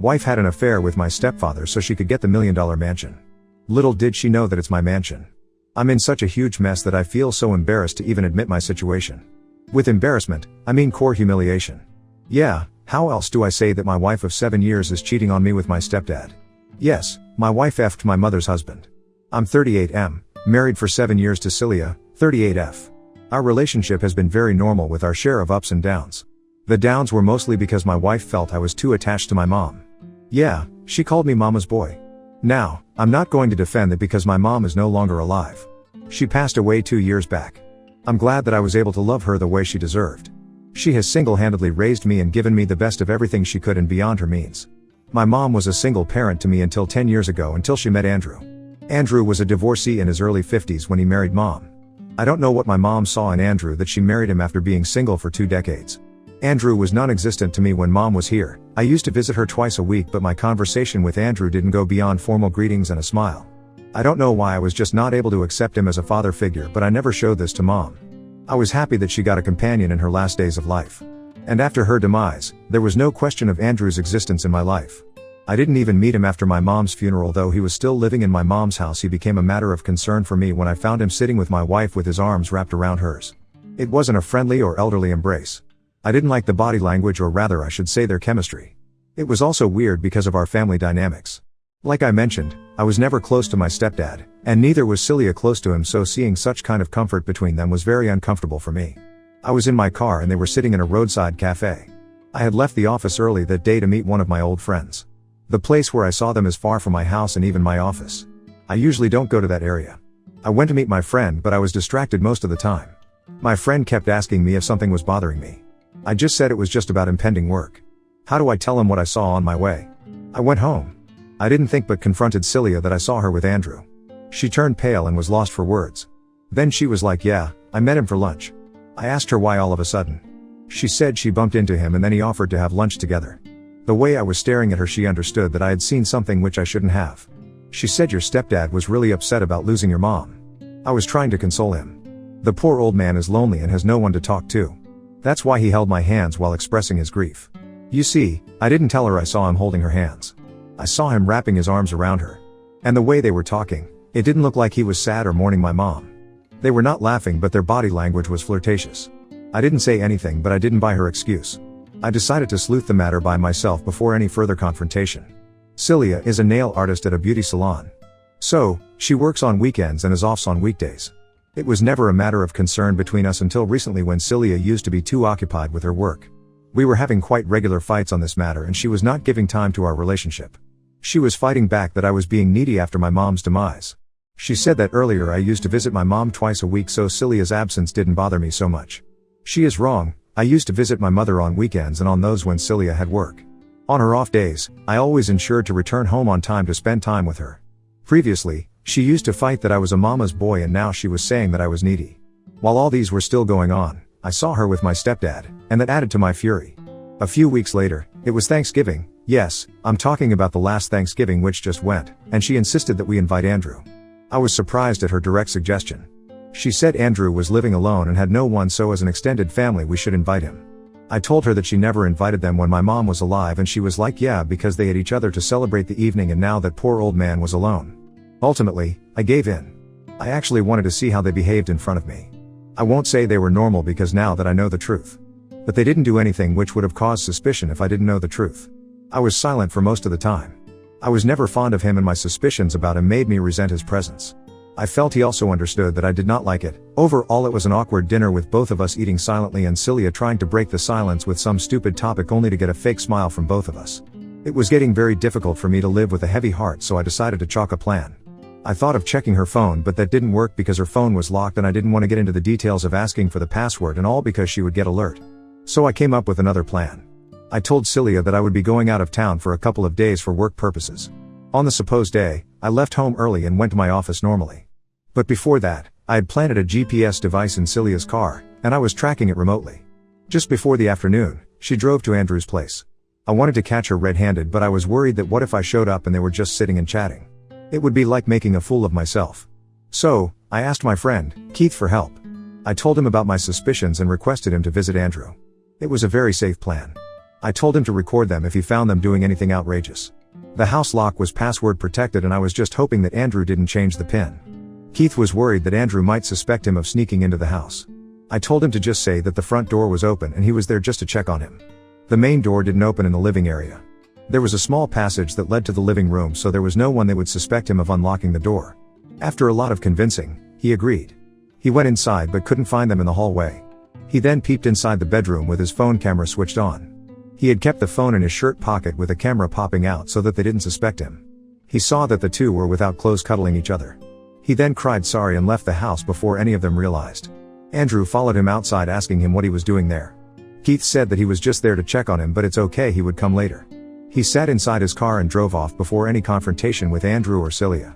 Wife had an affair with my stepfather so she could get the $1 million mansion. Little did she know that it's my mansion. I'm in such a huge mess that I feel so embarrassed to even admit my situation. With embarrassment, I mean core humiliation. Yeah, how else do I say that my wife of 7 years is cheating on me with my stepdad? Yes, my wife effed my mother's husband. I'm 38M, married for 7 years to Celia, 38F. Our relationship has been very normal with our share of ups and downs. The downs were mostly because my wife felt I was too attached to my mom. Yeah, she called me mama's boy. Now, I'm not going to defend that because my mom is no longer alive. She passed away 2 years back. I'm glad that I was able to love her the way she deserved. She has single-handedly raised me and given me the best of everything she could and beyond her means. My mom was a single parent to me until 10 years ago until she met Andrew. Andrew was a divorcee in his early 50s when he married Mom. I don't know what my mom saw in Andrew that she married him after being single for 2 decades. Andrew was non-existent to me when Mom was here. I used to visit her twice a week, but my conversation with Andrew didn't go beyond formal greetings and a smile. I don't know why I was just not able to accept him as a father figure, but I never showed this to Mom. I was happy that she got a companion in her last days of life. And after her demise, there was no question of Andrew's existence in my life. I didn't even meet him after my mom's funeral, though he was still living in my mom's house. He became a matter of concern for me when I found him sitting with my wife with his arms wrapped around hers. It wasn't a friendly or elderly embrace. I didn't like the body language, or rather I should say their chemistry. It was also weird because of our family dynamics. Like I mentioned, I was never close to my stepdad, and neither was Celia close to him, so seeing such kind of comfort between them was very uncomfortable for me. I was in my car and they were sitting in a roadside cafe. I had left the office early that day to meet one of my old friends. The place where I saw them is far from my house and even my office. I usually don't go to that area. I went to meet my friend, but I was distracted most of the time. My friend kept asking me if something was bothering me. I just said it was just about impending work. How do I tell him what I saw on my way? I went home. I didn't think but confronted Celia that I saw her with Andrew. She turned pale and was lost for words. Then she was like, "Yeah, I met him for lunch." I asked her why all of a sudden. She said she bumped into him and then he offered to have lunch together. The way I was staring at her, she understood that I had seen something which I shouldn't have. She said, "Your stepdad was really upset about losing your mom." I was trying to console him. The poor old man is lonely and has no one to talk to. That's why he held my hands while expressing his grief. You see, I didn't tell her I saw him holding her hands. I saw him wrapping his arms around her. And the way they were talking, it didn't look like he was sad or mourning my mom. They were not laughing, but their body language was flirtatious. I didn't say anything, but I didn't buy her excuse. I decided to sleuth the matter by myself before any further confrontation. Celia is a nail artist at a beauty salon. So, she works on weekends and is off on weekdays. It was never a matter of concern between us until recently, when Celia used to be too occupied with her work. We were having quite regular fights on this matter and she was not giving time to our relationship. She was fighting back that I was being needy after my mom's demise. She said that earlier I used to visit my mom twice a week, so Celia's absence didn't bother me so much. She is wrong. I used to visit my mother on weekends and on those when Celia had work. On her off days, I always ensured to return home on time to spend time with her. Previously, she used to fight that I was a mama's boy, and now she was saying that I was needy. While all these were still going on, I saw her with my stepdad, and that added to my fury. A few weeks later, it was Thanksgiving. Yes, I'm talking about the last Thanksgiving which just went, and she insisted that we invite Andrew. I was surprised at her direct suggestion. She said Andrew was living alone and had no one, so as an extended family we should invite him. I told her that she never invited them when my mom was alive, and she was like, yeah, because they had each other to celebrate the evening, and now that poor old man was alone. Ultimately, I gave in. I actually wanted to see how they behaved in front of me. I won't say they were normal because now that I know the truth. But they didn't do anything which would have caused suspicion if I didn't know the truth. I was silent for most of the time. I was never fond of him, and my suspicions about him made me resent his presence. I felt he also understood that I did not like it. Overall, it was an awkward dinner with both of us eating silently and Celia trying to break the silence with some stupid topic only to get a fake smile from both of us. It was getting very difficult for me to live with a heavy heart, so I decided to chalk a plan. I thought of checking her phone, but that didn't work because her phone was locked and I didn't want to get into the details of asking for the password and all because she would get alert. So I came up with another plan. I told Celia that I would be going out of town for a couple of days for work purposes. On the supposed day, I left home early and went to my office normally. But before that, I had planted a GPS device in Celia's car, and I was tracking it remotely. Just before the afternoon, she drove to Andrew's place. I wanted to catch her red-handed, but I was worried that what if I showed up and they were just sitting and chatting? It would be like making a fool of myself. So, I asked my friend, Keith, for help. I told him about my suspicions and requested him to visit Andrew. It was a very safe plan. I told him to record them if he found them doing anything outrageous. The house lock was password protected and I was just hoping that Andrew didn't change the PIN. Keith was worried that Andrew might suspect him of sneaking into the house. I told him to just say that the front door was open and he was there just to check on him. The main door didn't open in the living area. There was a small passage that led to the living room, so there was no one that would suspect him of unlocking the door. After a lot of convincing, he agreed. He went inside but couldn't find them in the hallway. He then peeped inside the bedroom with his phone camera switched on. He had kept the phone in his shirt pocket with the camera popping out so that they didn't suspect him. He saw that the two were without clothes cuddling each other. He then cried sorry and left the house before any of them realized. Andrew followed him outside asking him what he was doing there. Keith said that he was just there to check on him, but it's okay, he would come later. He sat inside his car and drove off before any confrontation with Andrew or Celia.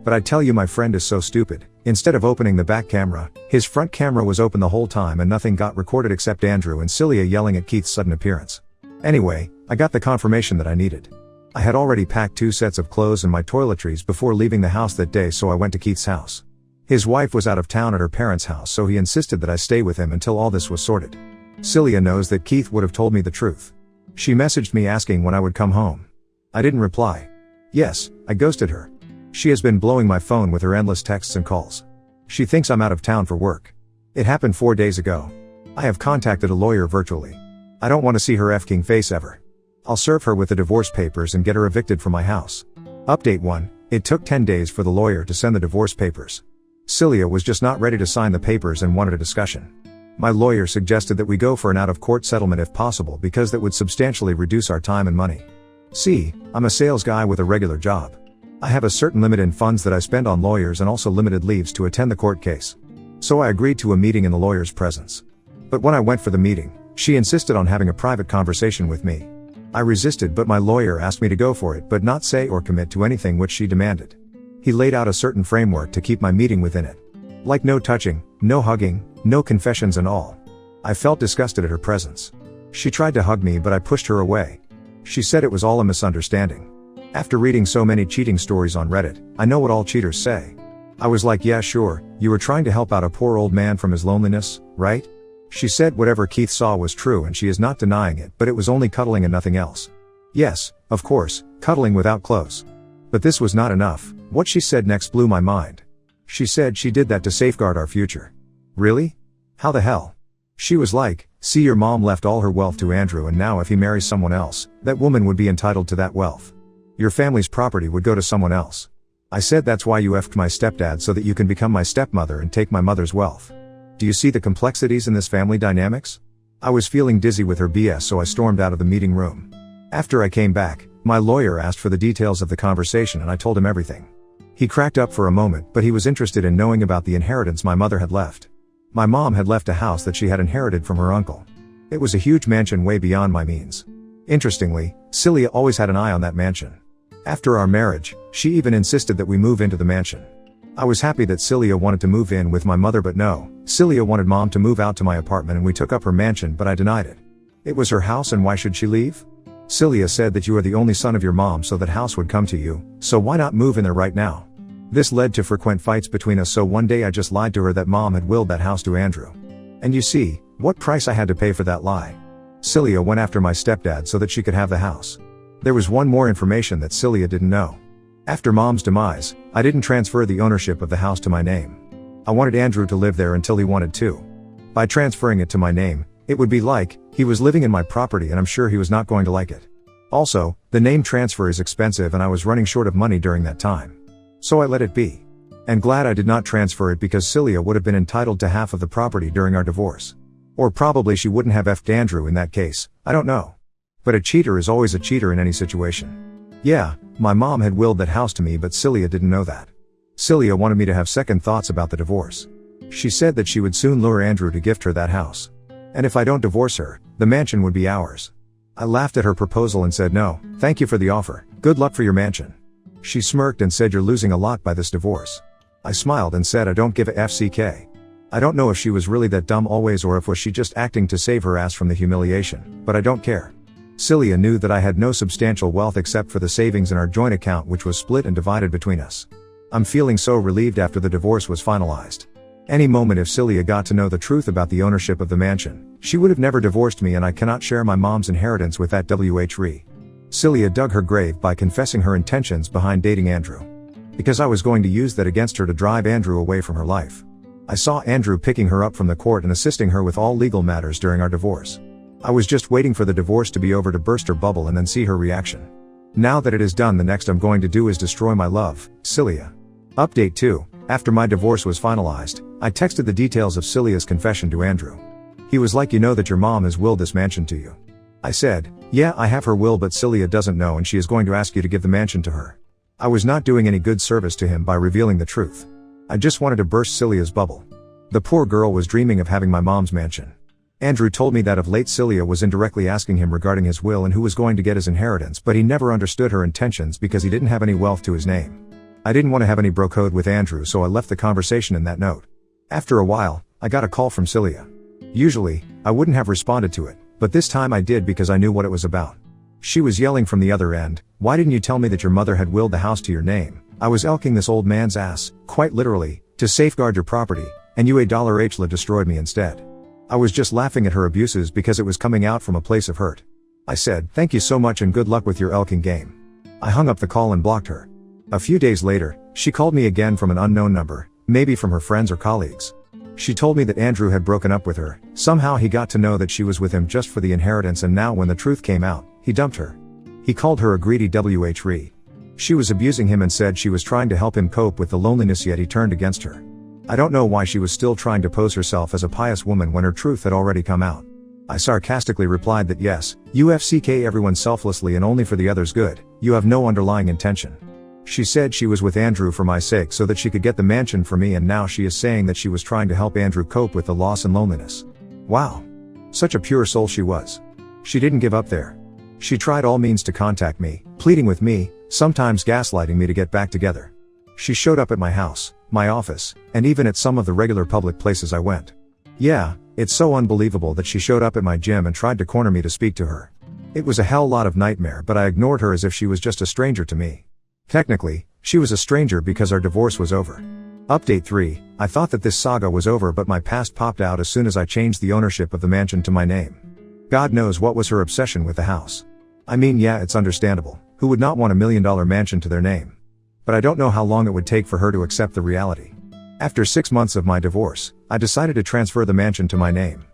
But I tell you, my friend is so stupid. Instead of opening the back camera, his front camera was open the whole time and nothing got recorded except Andrew and Celia yelling at Keith's sudden appearance. Anyway, I got the confirmation that I needed. I had already packed 2 sets of clothes and my toiletries before leaving the house that day, so I went to Keith's house. His wife was out of town at her parents' house, so he insisted that I stay with him until all this was sorted. Celia knows that Keith would have told me the truth. She messaged me asking when I would come home. I didn't reply. Yes, I ghosted her. She has been blowing my phone with her endless texts and calls. She thinks I'm out of town for work. It happened 4 days ago. I have contacted a lawyer virtually. I don't want to see her F-king face ever. I'll serve her with the divorce papers and get her evicted from my house. Update 1. It took 10 days for the lawyer to send the divorce papers. Celia was just not ready to sign the papers and wanted a discussion. My lawyer suggested that we go for an out-of-court settlement if possible because that would substantially reduce our time and money. See, I'm a sales guy with a regular job. I have a certain limit in funds that I spend on lawyers and also limited leaves to attend the court case. So I agreed to a meeting in the lawyer's presence. But when I went for the meeting, she insisted on having a private conversation with me. I resisted, but my lawyer asked me to go for it but not say or commit to anything which she demanded. He laid out a certain framework to keep my meeting within it. Like no touching, no hugging, no confessions and all. I felt disgusted at her presence. She tried to hug me but I pushed her away. She said it was all a misunderstanding. After reading so many cheating stories on Reddit, I know what all cheaters say. I was like, yeah sure, you were trying to help out a poor old man from his loneliness, right? She said whatever Keith saw was true and she is not denying it, but it was only cuddling and nothing else. Yes, of course, cuddling without clothes. But this was not enough. What she said next blew my mind. She said she did that to safeguard our future. Really? How the hell? She was like, see, your mom left all her wealth to Andrew and now if he marries someone else, that woman would be entitled to that wealth. Your family's property would go to someone else. I said that's why you effed my stepdad so that you can become my stepmother and take my mother's wealth. Do you see the complexities in this family dynamics? I was feeling dizzy with her BS, so I stormed out of the meeting room. After I came back, my lawyer asked for the details of the conversation and I told him everything. He cracked up for a moment, but he was interested in knowing about the inheritance my mother had left. My mom had left a house that she had inherited from her uncle. It was a huge mansion way beyond my means. Interestingly, Celia always had an eye on that mansion. After our marriage, she even insisted that we move into the mansion. I was happy that Celia wanted to move in with my mother, but no, Celia wanted mom to move out to my apartment and we took up her mansion, but I denied it. It was her house and why should she leave? Celia said that you are the only son of your mom, so that house would come to you, so why not move in there right now? This led to frequent fights between us, so one day I just lied to her that mom had willed that house to Andrew. And you see, what price I had to pay for that lie. Celia went after my stepdad so that she could have the house. There was one more information that Celia didn't know. After mom's demise, I didn't transfer the ownership of the house to my name. I wanted Andrew to live there until he wanted to. By transferring it to my name, it would be like, he was living in my property and I'm sure he was not going to like it. Also, the name transfer is expensive and I was running short of money during that time. So I let it be. And glad I did not transfer it because Celia would have been entitled to half of the property during our divorce. Or probably she wouldn't have effed Andrew in that case, I don't know. But a cheater is always a cheater in any situation. Yeah, my mom had willed that house to me, but Celia didn't know that. Celia wanted me to have second thoughts about the divorce. She said that she would soon lure Andrew to gift her that house. And if I don't divorce her, the mansion would be ours. I laughed at her proposal and said no, thank you for the offer, good luck for your mansion. She smirked and said you're losing a lot by this divorce. I smiled and said I don't give a FCK. I don't know if she was really that dumb always or if was she just acting to save her ass from the humiliation, but I don't care. Celia knew that I had no substantial wealth except for the savings in our joint account, which was split and divided between us. I'm feeling so relieved after the divorce was finalized. Any moment if Celia got to know the truth about the ownership of the mansion, she would have never divorced me, and I cannot share my mom's inheritance with that WHRE. Celia dug her grave by confessing her intentions behind dating Andrew. Because I was going to use that against her to drive Andrew away from her life. I saw Andrew picking her up from the court and assisting her with all legal matters during our divorce. I was just waiting for the divorce to be over to burst her bubble and then see her reaction. Now that it is done, the next I'm going to do is destroy my love, Celia. Update 2. After my divorce was finalized, I texted the details of Celia's confession to Andrew. He was like, "You know that your mom has willed this mansion to you?" I said, "Yeah, I have her will, but Celia doesn't know, and she is going to ask you to give the mansion to her." I was not doing any good service to him by revealing the truth. I just wanted to burst Celia's bubble. The poor girl was dreaming of having my mom's mansion. Andrew told me that of late Celia was indirectly asking him regarding his will and who was going to get his inheritance, but he never understood her intentions because he didn't have any wealth to his name. I didn't want to have any bro code with Andrew, so I left the conversation in that note. After a while, I got a call from Celia. Usually, I wouldn't have responded to it, but this time I did because I knew what it was about. She was yelling from the other end, "Why didn't you tell me that your mother had willed the house to your name? I was elking this old man's ass, quite literally, to safeguard your property, and you $1 destroyed me instead." I was just laughing at her abuses because it was coming out from a place of hurt. I said, "Thank you so much and good luck with your elking game." I hung up the call and blocked her. A few days later, she called me again from an unknown number, maybe from her friends or colleagues. She told me that Andrew had broken up with her. Somehow he got to know that she was with him just for the inheritance, and now when the truth came out, he dumped her. He called her a greedy WHRE. She was abusing him and said she was trying to help him cope with the loneliness, yet he turned against her. I don't know why she was still trying to pose herself as a pious woman when her truth had already come out. I sarcastically replied that yes, UFCK everyone selflessly and only for the other's good, you have no underlying intention. She said she was with Andrew for my sake so that she could get the mansion for me, and now she is saying that she was trying to help Andrew cope with the loss and loneliness. Wow. Such a pure soul she was. She didn't give up there. She tried all means to contact me, pleading with me, sometimes gaslighting me to get back together. She showed up at my house, my office, and even at some of the regular public places I went. Yeah, it's so unbelievable that she showed up at my gym and tried to corner me to speak to her. It was a hell lot of nightmare, but I ignored her as if she was just a stranger to me. Technically, she was a stranger because our divorce was over. Update 3. I thought that this saga was over, but my past popped out as soon as I changed the ownership of the mansion to my name. God knows what was her obsession with the house. I mean, yeah, it's understandable. Who would not want $1 million mansion to their name? But I don't know how long it would take for her to accept the reality. After 6 months of my divorce, I decided to transfer the mansion to my name.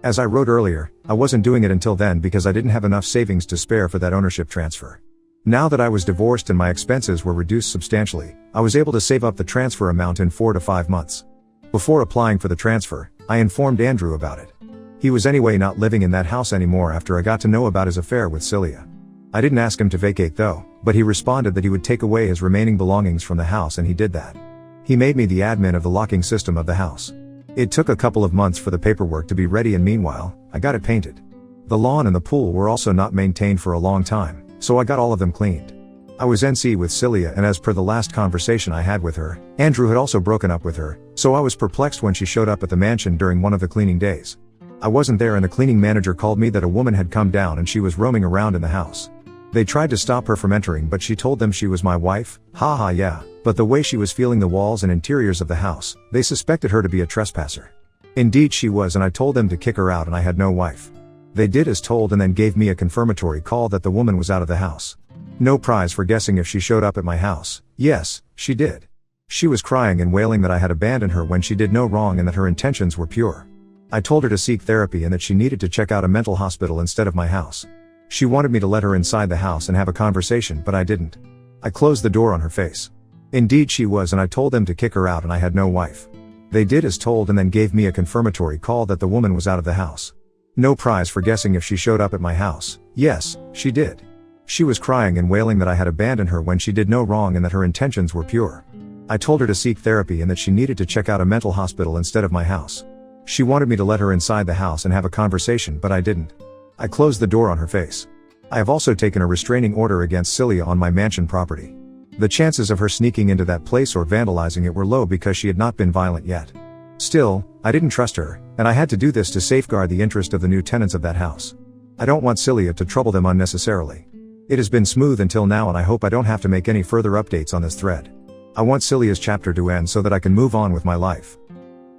As I wrote earlier, I wasn't doing it until then because I didn't have enough savings to spare for that ownership transfer. Now that I was divorced and my expenses were reduced substantially, I was able to save up the transfer amount in 4 to 5 months. Before applying for the transfer, I informed Andrew about it. He was anyway not living in that house anymore after I got to know about his affair with Celia. I didn't ask him to vacate though, but he responded that he would take away his remaining belongings from the house, and he did that. He made me the admin of the locking system of the house. It took a couple of months for the paperwork to be ready, and meanwhile, I got it painted. The lawn and the pool were also not maintained for a long time, so I got all of them cleaned. I was NC with Celia, and as per the last conversation I had with her, Andrew had also broken up with her, so I was perplexed when she showed up at the mansion during one of the cleaning days. I wasn't there, and the cleaning manager called me that a woman had come down and she was roaming around in the house. They tried to stop her from entering, but she told them she was my wife. Haha, yeah, but the way she was feeling the walls and interiors of the house, they suspected her to be a trespasser. Indeed she was, and I told them to kick her out, and I had no wife. They did as told and then gave me a confirmatory call that the woman was out of the house. No prize for guessing if she showed up at my house. Yes, she did. She was crying and wailing that I had abandoned her when she did no wrong and that her intentions were pure. I told her to seek therapy and that she needed to check out a mental hospital instead of my house. She wanted me to let her inside the house and have a conversation, but I didn't. I closed the door on her face. Indeed she was, and I told them to kick her out, and I had no wife. They did as told and then gave me a confirmatory call that the woman was out of the house. No prize for guessing if she showed up at my house. Yes, she did. She was crying and wailing that I had abandoned her when she did no wrong and that her intentions were pure. I told her to seek therapy and that she needed to check out a mental hospital instead of my house. She wanted me to let her inside the house and have a conversation, but I didn't. I closed the door on her face. I have also taken a restraining order against Celia on my mansion property. The chances of her sneaking into that place or vandalizing it were low because she had not been violent yet. Still, I didn't trust her, and I had to do this to safeguard the interest of the new tenants of that house. I don't want Celia to trouble them unnecessarily. It has been smooth until now, and I hope I don't have to make any further updates on this thread. I want Celia's chapter to end so that I can move on with my life.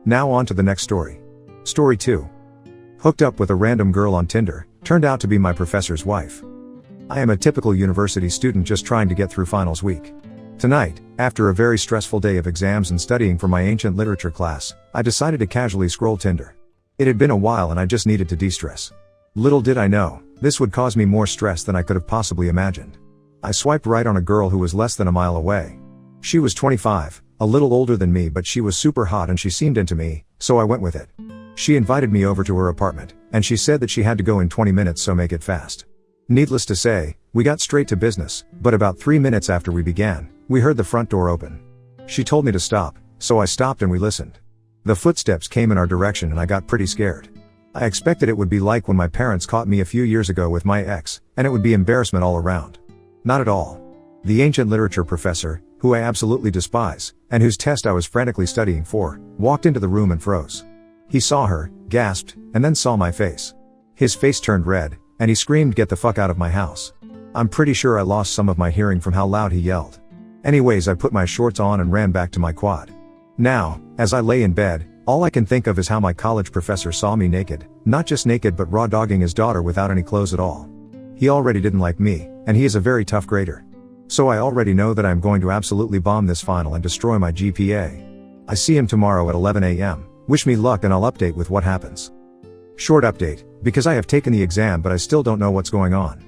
Now on to the next story. Story 2. Hooked up with a random girl on Tinder, turned out to be my professor's wife. I am a typical university student just trying to get through finals week. Tonight, after a very stressful day of exams and studying for my ancient literature class, I decided to casually scroll Tinder. It had been a while and I just needed to de-stress. Little did I know, this would cause me more stress than I could have possibly imagined. I swiped right on a girl who was less than a mile away. She was 25, a little older than me, but she was super hot and she seemed into me, so I went with it. She invited me over to her apartment, and she said that she had to go in 20 minutes, so make it fast. Needless to say, we got straight to business, but about 3 minutes after we began, we heard the front door open. She told me to stop, so I stopped and we listened. The footsteps came in our direction and I got pretty scared. I expected it would be like when my parents caught me a few years ago with my ex, and it would be embarrassment all around. Not at all. The ancient literature professor, who I absolutely despise, and whose test I was frantically studying for, walked into the room and froze. He saw her, gasped, and then saw my face. His face turned red, and he screamed, "Get the fuck out of my house." I'm pretty sure I lost some of my hearing from how loud he yelled. Anyways, I put my shorts on and ran back to my quad. Now, as I lay in bed, all I can think of is how my college professor saw me naked, not just naked but raw dogging his daughter without any clothes at all. He already didn't like me, and he is a very tough grader. So I already know that I'm going to absolutely bomb this final and destroy my GPA. I see him tomorrow at 11 a.m. Wish me luck and I'll update with what happens. Short update, because I have taken the exam but I still don't know what's going on.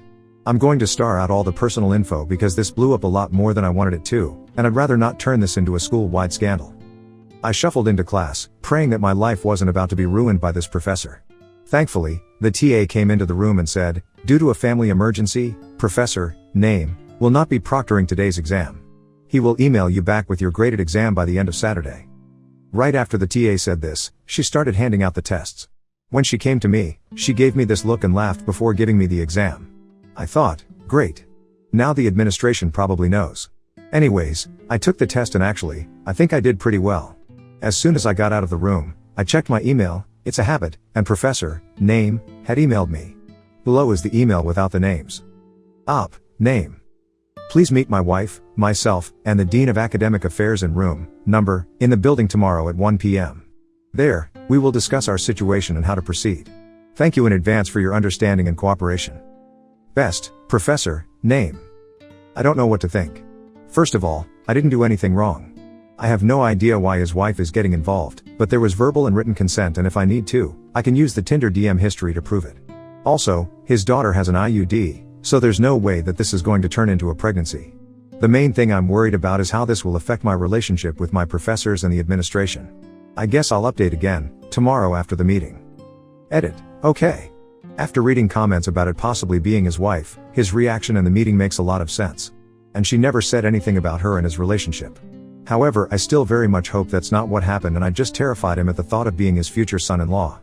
I'm going to star out all the personal info because this blew up a lot more than I wanted it to, and I'd rather not turn this into a school-wide scandal. I shuffled into class, praying that my life wasn't about to be ruined by this professor. Thankfully, the TA came into the room and said, "Due to a family emergency, Professor, name, will not be proctoring today's exam. He will email you back with your graded exam by the end of Saturday." Right after the TA said this, she started handing out the tests. When she came to me, she gave me this look and laughed before giving me the exam. I thought, great. Now the administration probably knows. Anyways, I took the test and actually, I think I did pretty well. As soon as I got out of the room, I checked my email, it's a habit, and Professor, name, had emailed me. Below is the email without the names. Op, name. Please meet my wife, myself, and the Dean of Academic Affairs in room, number, in the building tomorrow at 1 p.m. There, we will discuss our situation and how to proceed. Thank you in advance for your understanding and cooperation. Best, Professor, name. I don't know what to think. First of all, I didn't do anything wrong. I have no idea why his wife is getting involved, but there was verbal and written consent, and if I need to, I can use the Tinder DM history to prove it. Also, his daughter has an IUD, so there's no way that this is going to turn into a pregnancy. The main thing I'm worried about is how this will affect my relationship with my professors and the administration. I guess I'll update again, tomorrow after the meeting. Edit. Okay. After reading comments about it possibly being his wife, his reaction in the meeting makes a lot of sense. And she never said anything about her and his relationship. However, I still very much hope that's not what happened, and I just terrified him at the thought of being his future son-in-law.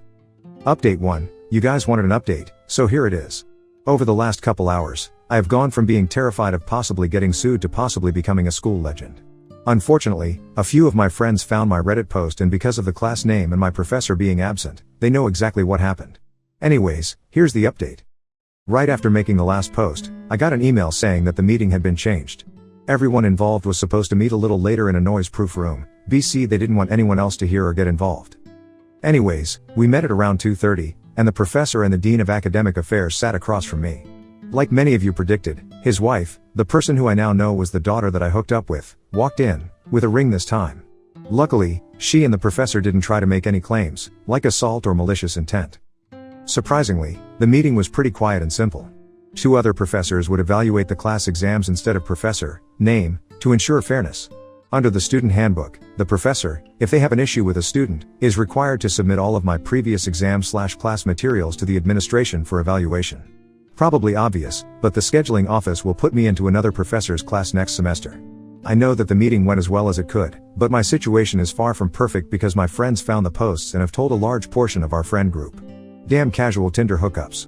Update 1. You guys wanted an update, so here it is. Over the last couple hours, I have gone from being terrified of possibly getting sued to possibly becoming a school legend. Unfortunately, a few of my friends found my Reddit post, and because of the class name and my professor being absent, they know exactly what happened. Anyways, here's the update. Right after making the last post, I got an email saying that the meeting had been changed. Everyone involved was supposed to meet a little later in a noise-proof room. BC, they didn't want anyone else to hear or get involved. Anyways, we met at around 2:30, and the professor and the Dean of Academic Affairs sat across from me. Like many of you predicted, his wife, the person who I now know was the daughter that I hooked up with, walked in, with a ring this time. Luckily, she and the professor didn't try to make any claims, like assault or malicious intent. Surprisingly, the meeting was pretty quiet and simple. 2 other professors would evaluate the class exams instead of professor, name, to ensure fairness. Under the student handbook, the professor, if they have an issue with a student, is required to submit all of my previous exam/class materials to the administration for evaluation. Probably obvious, but the scheduling office will put me into another professor's class next semester. I know that the meeting went as well as it could, but my situation is far from perfect because my friends found the posts and have told a large portion of our friend group. Damn casual Tinder hookups.